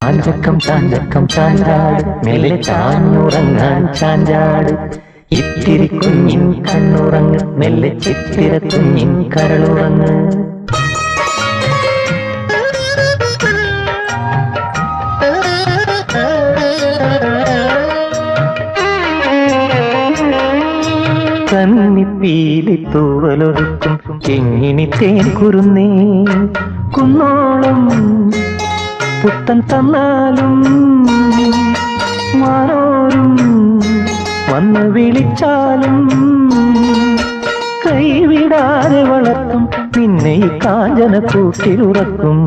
ചാഞ്ചക്കം ചാഞ്ചക്കം ചാഞ്ചാട് മെല്ലെ ചാഞ്ഞുറങ്ങാൻ ചാഞ്ചാട് ഇത്തിരി കുഞ്ഞിൻ കണ്ണുറങ്ങ് മെല്ലെ ചിത്തിര കുഞ്ഞിൻ കരളുറങ്ങ് കന്നിപ്പീലി തൂവലൊരുക്കും എങ്ങിനി തേൻ കുരുന്നേ കുന്നോളം പുത്തൻ തന്നാലും മാറോരും വന്ന് വിളിച്ചാലും കൈവിടാതെ വളർത്തും പിന്നെ ഈ കാഞ്ചന കൂട്ടിലുറക്കും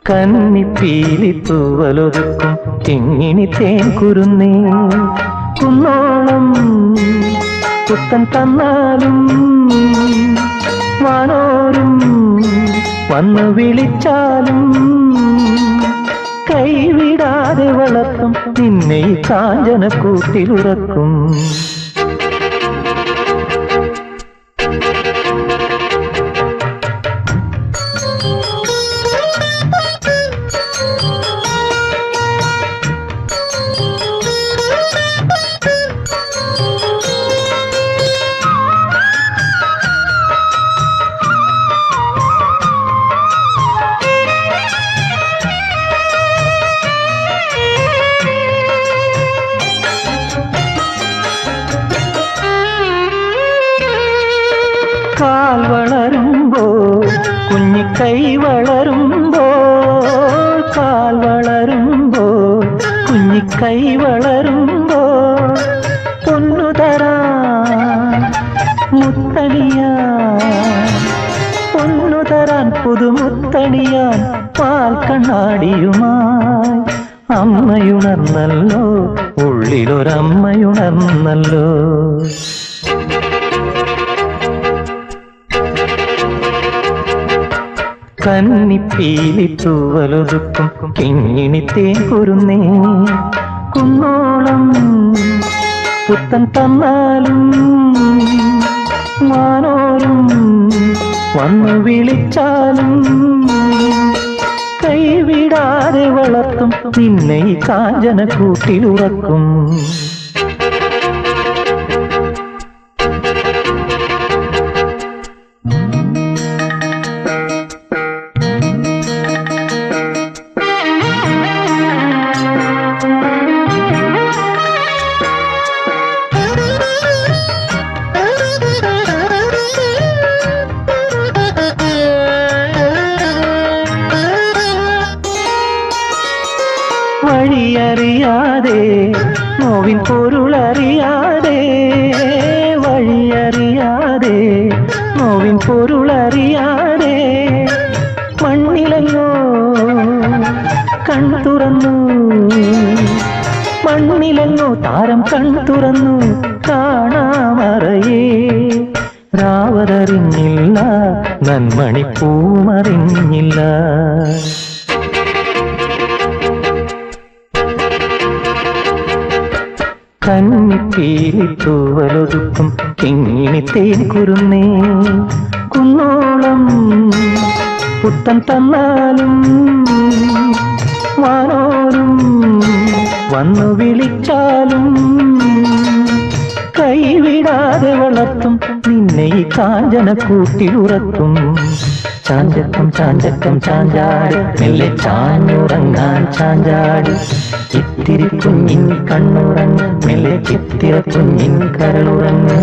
കന്നിപ്പീലി തൂവലൊരുക്കും എങ്ങിനി തേൻ കുരുന്നേ കുന്നോളം പുത്തൻ തന്നാലും വാനോരും വന്നു വിളിച്ചാലും കൈവിടാതെ വളർത്തും നിന്നെ ഈ കാഞ്ചന കൂട്ടിലുറക്കും കാൽ വളരുമ്പോൾ കുഞ്ഞിക്കൈ വളരുമ്പോൾ കാൽ വളരുമ്പോൾ കുഞ്ഞിക്കൈ വളരുമ്പോൾ പൊന്നു തരാൻ മുത്തണിയാൻ പൊന്നു തരാൻ പുതുമുത്തണിയാൻ പാൽ കണ്ണാടിയുമായി അമ്മയുണർന്നല്ലോ ഉള്ളിലൊരമ്മയുണർന്നല്ലോ കന്നിപ്പീലി തൂവലൊതുക്കും കിങ്ങിണി തേൻ കുരുന്നേ കുന്നോളം പുത്തൻ തന്നാലും മാനോരും വന്നു വിളിച്ചാലും കൈവിടാതെ വളർത്തും നിന്നെ ഈ കാഞ്ചന കൂട്ടിലുറക്കും വഴിയറിയാതെ നോവിൻ പൊരുളറിയാതെ വഴിയറിയാതെ നോവിൻ പൊരുളറിയാതെ മണ്ണിലെങ്ങോ കൺ തുറന്നു മണ്ണിലെങ്ങോ താരം കൺ തുറന്നു കാണാമറയേ രാവതറിഞ്ഞില്ല നന്മണിപ്പൂമറിഞ്ഞില്ല കന്നിപ്പീലി തൂവലൊതുക്കും കിങ്ങിണി തേൻ കുരുന്നേ കുന്നോളം പുത്തൻ തന്നാലും വാനോരും വന്നു വിളിച്ചാലും കൈവിടാതെ വളർത്തും നിന്നെ ഈ കാഞ്ചന കൂട്ടിലുറക്കും ചാഞ്ചക്കം ചാഞ്ചക്കം ചാഞ്ചാട് മെല്ലെ ചാഞ്ഞുറങ്ങാൻ ചാഞ്ചാട് ഇത്തിരി കുഞ്ഞിൻ കണ്ണുറങ്ങ് മെല്ലെ ചിത്തിര കുഞ്ഞിൻ കരളുറങ്ങ്.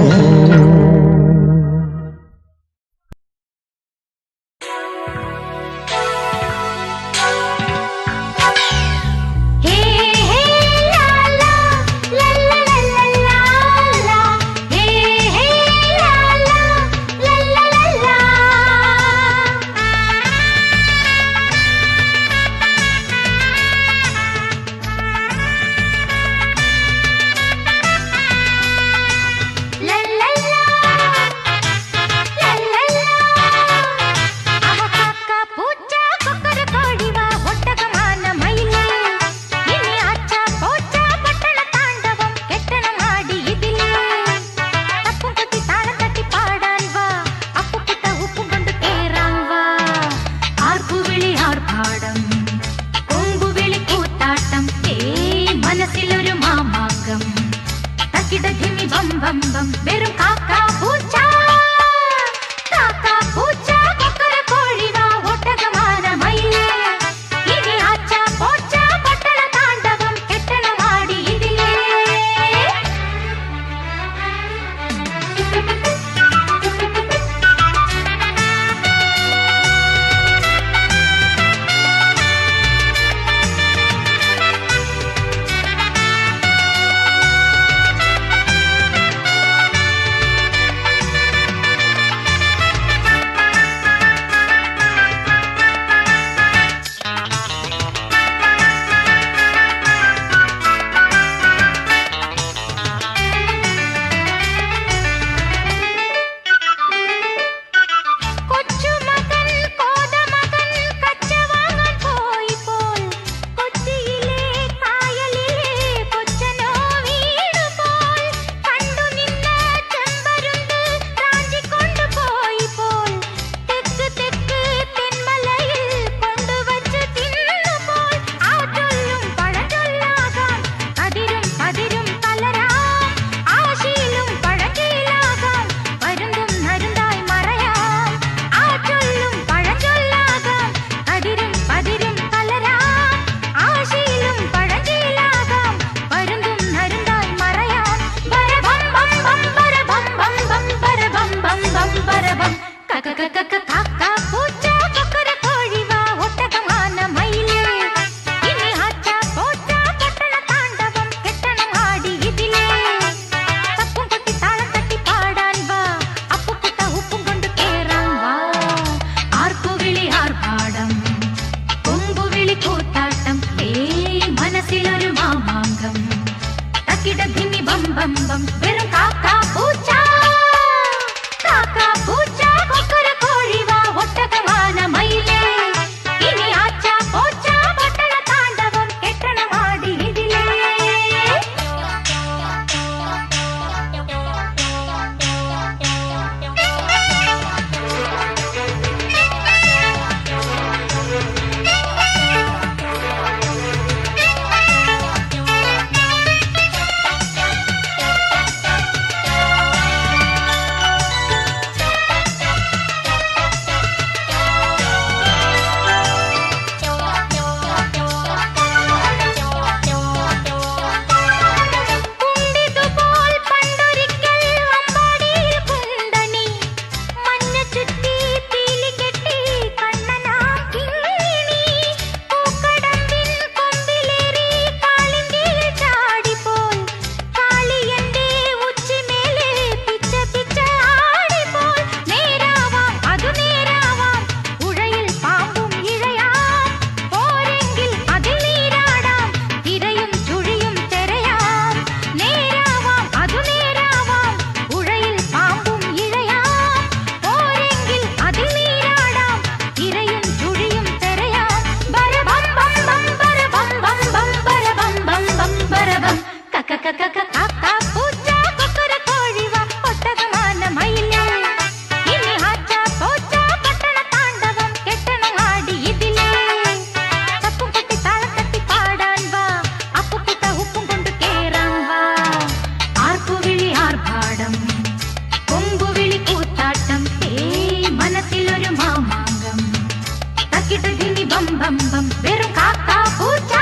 ബം ബം ബം വെറും കാക്കാ പൂച്ച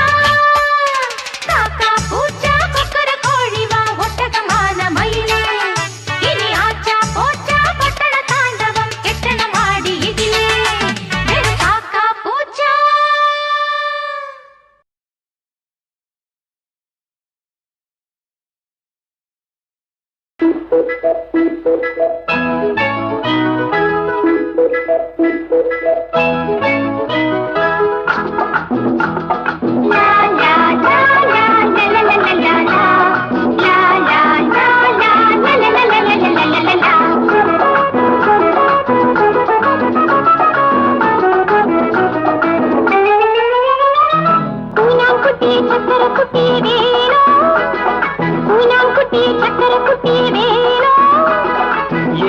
കാക്ക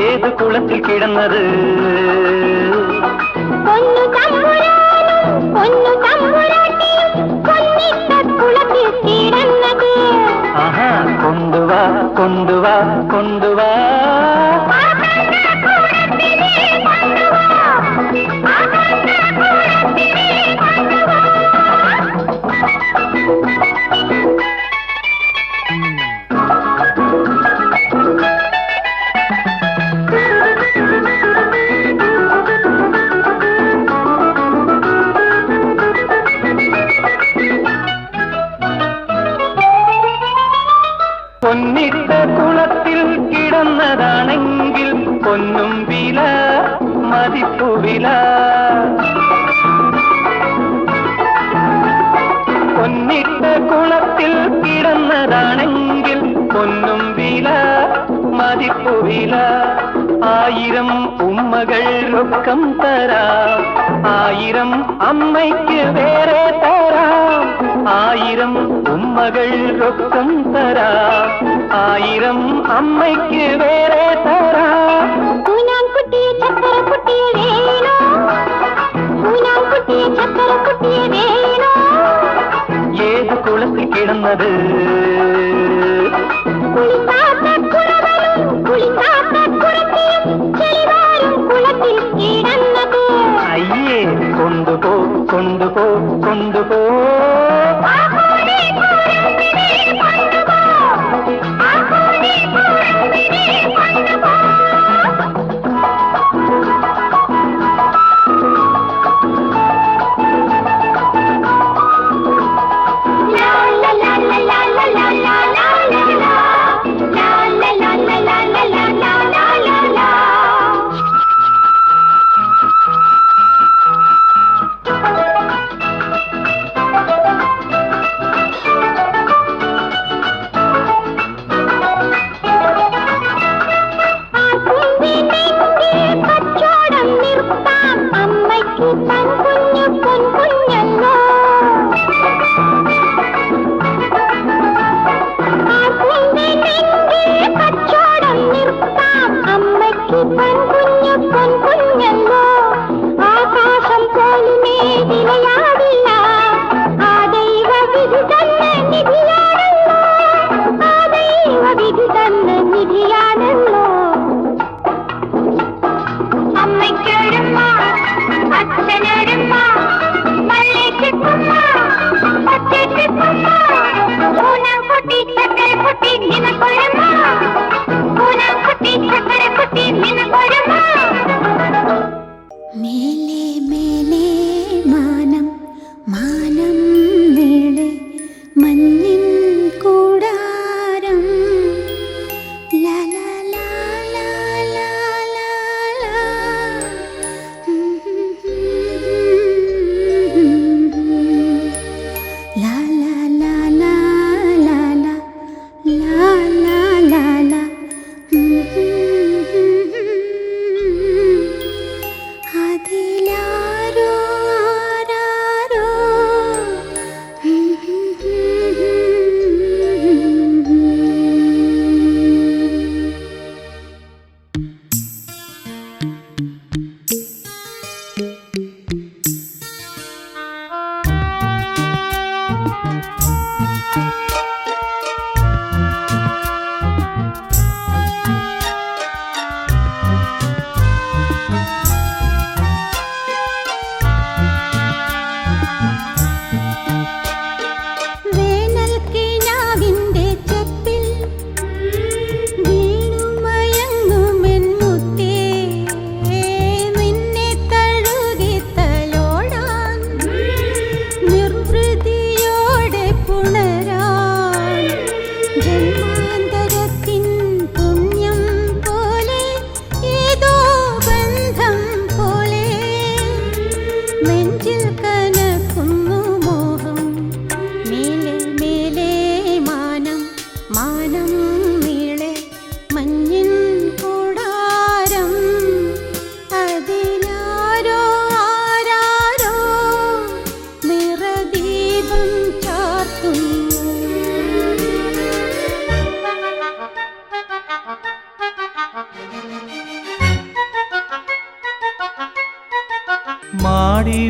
ഏത് കുളത്തിൽ കിടന്നത് ആഹാ കൊണ്ടുവാ കൊണ്ടുവാ കൊണ്ടുവാ പൊന്നിട്ട കുളത്തിൽ കിടന്നതാണെങ്കിൽ പൊന്നും വില മതിപ്പുവില പൊന്നിട്ട കുളത്തിൽ കിടന്നതാണെങ്കിൽ പൊന്നും വില മതിപ്പുവില 1000 ഉമ്മകൾ രൊക്കം തരാം 1000 അമ്മയ്ക്ക് വേറെ തരാം 1000 ഉമ്മകൾ രൊക്കം തരാം 1000 അമ്മയ്ക്ക് വേറെ തരാം ഏത് കുളത്തിൽ കിടന്നത് അയ്യേ കൊണ്ടുപോ കൊണ്ടുപോ കൊണ്ടുപോ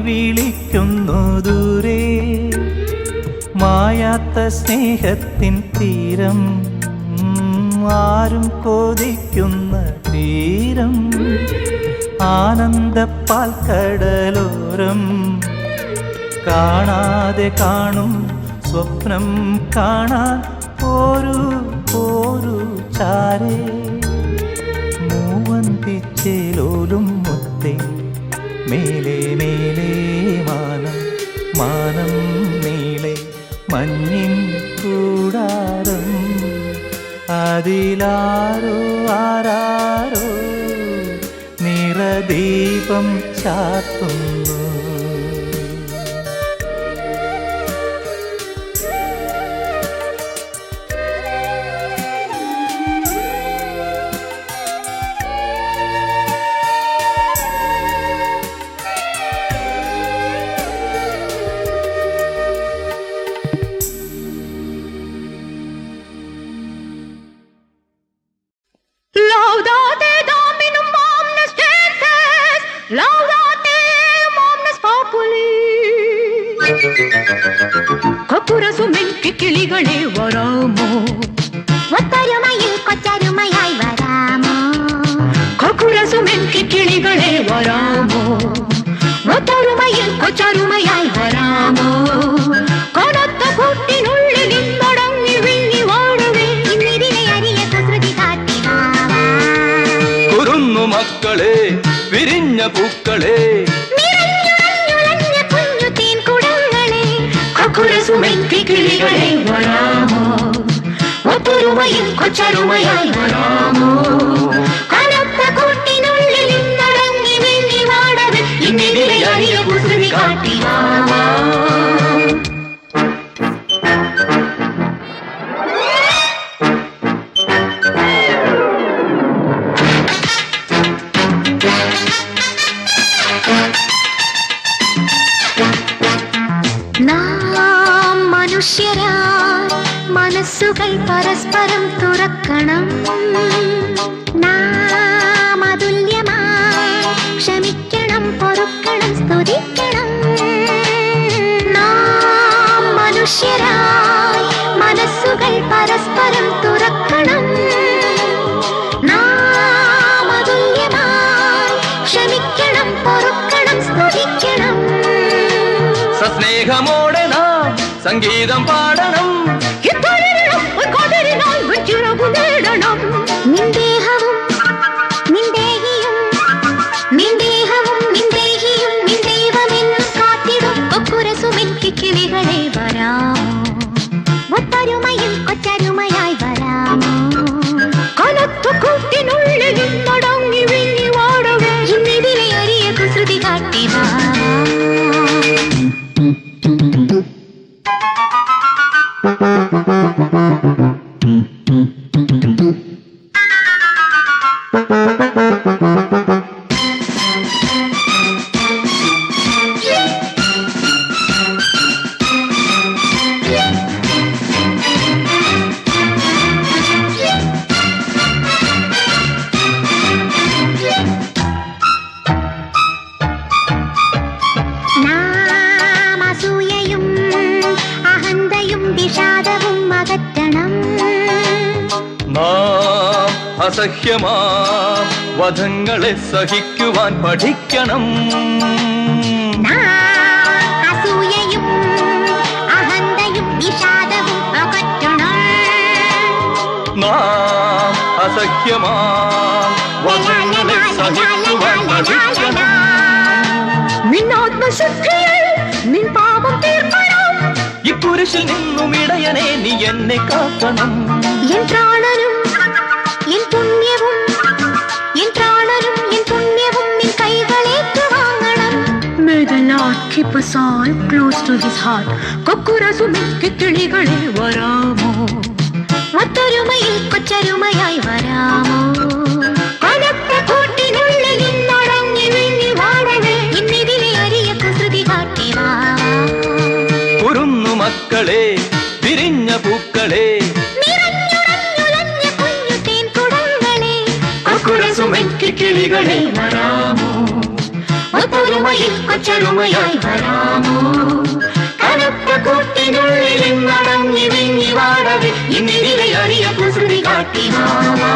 വിളിക്കുന്നു ദൂരെ, മായാത്ത സ്നേഹത്തിൻ തീരം, ആരും കൊതിക്കുന്ന തീരം, ആനന്ദപ്പാൽക്കടലോരം, കാണാതെ കാണും സ്വപ്നം കാണാൻ പോരൂ പോരൂ ചാരേ. മൂവന്തിച്ചേലോലും മുത്തേ, മേലെ മേലെ മാനം മാനം നീളെ മഞ്ഞിൻ കൂടാരം, അതിലാരോ ആരാരോ നിറദീപം ചാർത്തുന്നു. Laudate Dominum omnes gentes, laudate omnes populi. കൊക്കുരസുമിൻ കിക്കിളികളെ വരാമോ, ഒത്തൊരുമയിൽ കൊച്ചരുമയായി വരാമോ, കൊക്കുരസുമിൻ കിക്കിളികളെ വരാമോ, ഒത്തൊരുമയിൽ കൊച്ചരുമയായി വരാമോ. കൊനത്ത കൂട്ടിനുള്ളിൽ നിന്നടങ്ങി വിങ്ങി വാഴവേ, ഇന്നിതിലെ അരിയ കുസൃതി കാട്ടി വാവാ. കുരുന്നു മക്കളെ വിരിഞ്ഞ പൂക്കളെ, നിറഞ്ഞുറഞ്ഞുലഞ്ഞ കുഞ്ഞു തേൻകുടങ്ങളെ, കൊക്കുരസുമിൻ കിക്കിളികളെ വരാമോ, ഒത്തൊരുമയിൽ കൊച്ചരുമയായി വരാമോ. കനത്ത കൂട്ടിനുള്ളിൽ നിന്നടങ്ങി വിങ്ങി വാഴവേ, ഇന്നിതിലെ അരിയ കുസൃതി കാട്ടി വാവാ. നാം മനുഷ്യരായി മനസ്സുകൾ പരസ്പരം തുറക്കണം, നാം അതുല്യമായി ക്ഷമിക്കണം, പൊറുക്കണം, സ്തുതിക്കണം. നാം മനുഷ്യരായി മനസ്സുകൾ പരസ്പരം തുറക്കണം, നാം അതുല്യമായി ക്ഷമിക്കണം, പൊറുക്കണം, സ്തുതിക്കണം. സസ്നേഹമോടെ നാം സംഗീതം പാടണം, നിന്ദേഹവും നിന്ദേഹിയും, നിന്ദേഹവും നിന്ദേഹിയും നിന്ദൈവമെന്നും കാത്തിടും കൊക്കുരസുമിൻ കിക്കിളികളെ വരാമോ, ഒത്തൊരുമയിൽ കൊച്ചരുമയായി വരാമോ. കനത്ത കൂട്ടിനുള്ളിൽ നിന്നടങ്ങി വിങ്ങി വാഴവേ, ഇന്നിതിലെ അരിയ കുസൃതി കാട്ടി വാവാ. നാം അസൂയയും അഹന്തയും വിഷാദവും അകറ്റണം, നാം അസഹ്യമാം വധങ്ങളെ സഹിക്കുവാൻ പഠിക്കണം. നാം അസൂയയും അഹന്തയും വിഷാദവും അകറ്റണം, നാം അസഹ്യമാം വധങ്ങളെ സഹിക്കുവാൻ പഠിക്കണം. നിന്നാത്മശുദ്ധിയിൽ നിൻ പാപം തീർക്കണം. ഇക്കുരിശിൽ നിന്നും ഇടയനെ നീ എന്നെ കാക്കണം. എൻ പ്രാണനും എൻ പുണ്യവും, എൻ പ്രാണനും എൻ പുണ്യവും നിൻ കൈകളേറ്റു വാങ്ങണം. May the Lord keep us all close to his heart. കൊക്കുരസുമിൻ കിക്കിളികളെ വരാമോ, ഒത്തൊരുമയിൽ കൊച്ചരുമയായി വരാമോ. കനത്ത കൂട്ടിനുള്ളിൽ നിന്നടങ്ങി വിങ്ങി വാഴവേ, ഇന്നിതിലെ അരിയ കുസൃതി കാട്ടി വാവാ. കുരുന്നു മക്കളെ വിരിഞ്ഞ പൂക്കളെ, നിറഞ്ഞുറഞ്ഞുലഞ്ഞ കുഞ്ഞു തേൻകുടങ്ങളെ, കൊക്കുരസുമിൻ കിക്കിളികളെ വരാമോ, ഒത്തൊരു ഒത്തൊരുമയിൽ കൊച്ചൊരുമയായി വരാമോ കനത്ത കൂട്ടിനുള്ളിൽ നടങ്ങി വിങ്ങി വാടവെ ഇന്നിതിലെ അറിയ കുസൃതി കാട്ടി മാവാ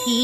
ഈ